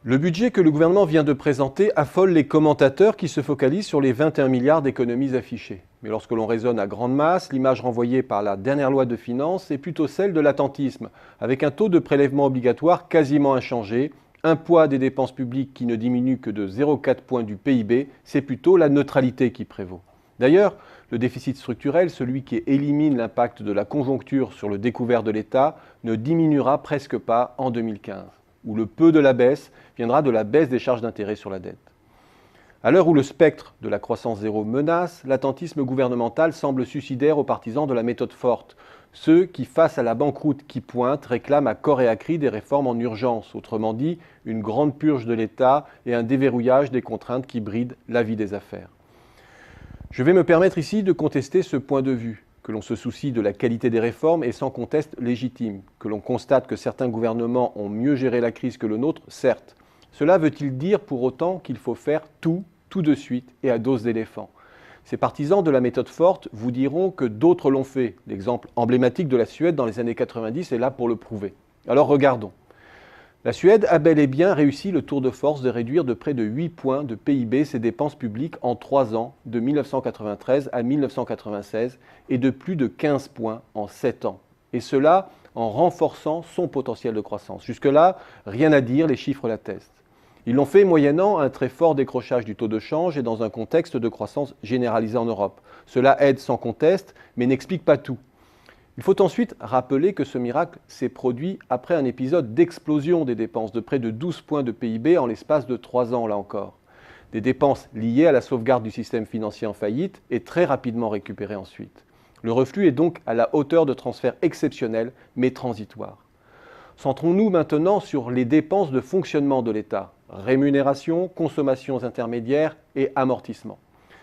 Le budget que le gouvernement vient de présenter affole les commentateurs qui se focalisent sur les 21 milliards d'économies affichées. Mais lorsque l'on raisonne à grande masse, l'image renvoyée par la dernière loi de finances est plutôt celle de l'attentisme, avec un taux de prélèvement obligatoire quasiment inchangé, un poids des dépenses publiques qui ne diminue que de 0,4 points du PIB, c'est plutôt la neutralité qui prévaut. D'ailleurs, le déficit structurel, celui qui élimine l'impact de la conjoncture sur le découvert de l'État, ne diminuera presque pas en 2015. Où le peu de la baisse viendra de la baisse des charges d'intérêt sur la dette. À l'heure où le spectre de la croissance zéro menace, l'attentisme gouvernemental semble suicidaire aux partisans de la méthode forte, ceux qui, face à la banqueroute qui pointe, réclament à corps et à cri des réformes en urgence, autrement dit, une grande purge de l'État et un déverrouillage des contraintes qui brident la vie des affaires. Je vais me permettre ici de contester ce point de vue. Que l'on se soucie de la qualité des réformes est sans conteste légitime. Que l'on constate que certains gouvernements ont mieux géré la crise que le nôtre, certes. Cela veut-il dire pour autant qu'il faut faire tout de suite et à dose d'éléphant? Ces partisans de la méthode forte vous diront que d'autres l'ont fait. L'exemple emblématique de la Suède dans les années 90 est là pour le prouver. Alors regardons. La Suède a bel et bien réussi le tour de force de réduire de près de 8 points de PIB ses dépenses publiques en 3 ans, de 1993 à 1996, et de plus de 15 points en 7 ans. Et cela en renforçant son potentiel de croissance. Jusque-là, rien à dire, les chiffres l'attestent. Ils l'ont fait moyennant un très fort décrochage du taux de change et dans un contexte de croissance généralisée en Europe. Cela aide sans conteste, mais n'explique pas tout. Il faut ensuite rappeler que ce miracle s'est produit après un épisode d'explosion des dépenses de près de 12 points de PIB en l'espace de 3 ans, là encore. Des dépenses liées à la sauvegarde du système financier en faillite et très rapidement récupérées ensuite. Le reflux est donc à la hauteur de transferts exceptionnels, mais transitoires. Centrons-nous maintenant sur les dépenses de fonctionnement de l'État, rémunération, consommations intermédiaires et amortissement.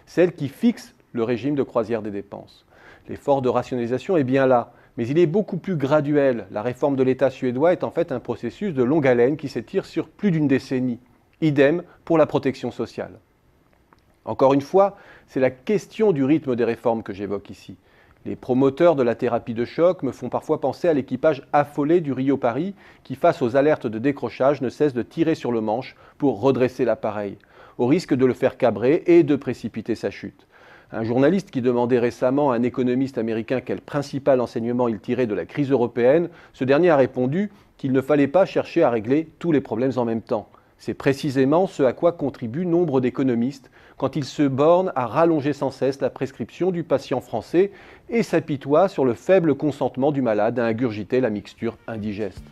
Celles qui fixent le régime de croisière des dépenses. L'effort de rationalisation est bien là, mais il est beaucoup plus graduel. La réforme de l'État suédois est en fait un processus de longue haleine qui s'étire sur plus d'une décennie. Idem pour la protection sociale. Encore une fois, c'est la question du rythme des réformes que j'évoque ici. Les promoteurs de la thérapie de choc me font parfois penser à l'équipage affolé du Rio-Paris qui, face aux alertes de décrochage, ne cesse de tirer sur le manche pour redresser l'appareil, au risque de le faire cabrer et de précipiter sa chute. Un journaliste qui demandait récemment à un économiste américain quel principal enseignement il tirait de la crise européenne, ce dernier a répondu qu'il ne fallait pas chercher à régler tous les problèmes en même temps. C'est précisément ce à quoi contribuent nombre d'économistes quand ils se bornent à rallonger sans cesse la prescription du patient français et s'apitoient sur le faible consentement du malade à ingurgiter la mixture indigeste.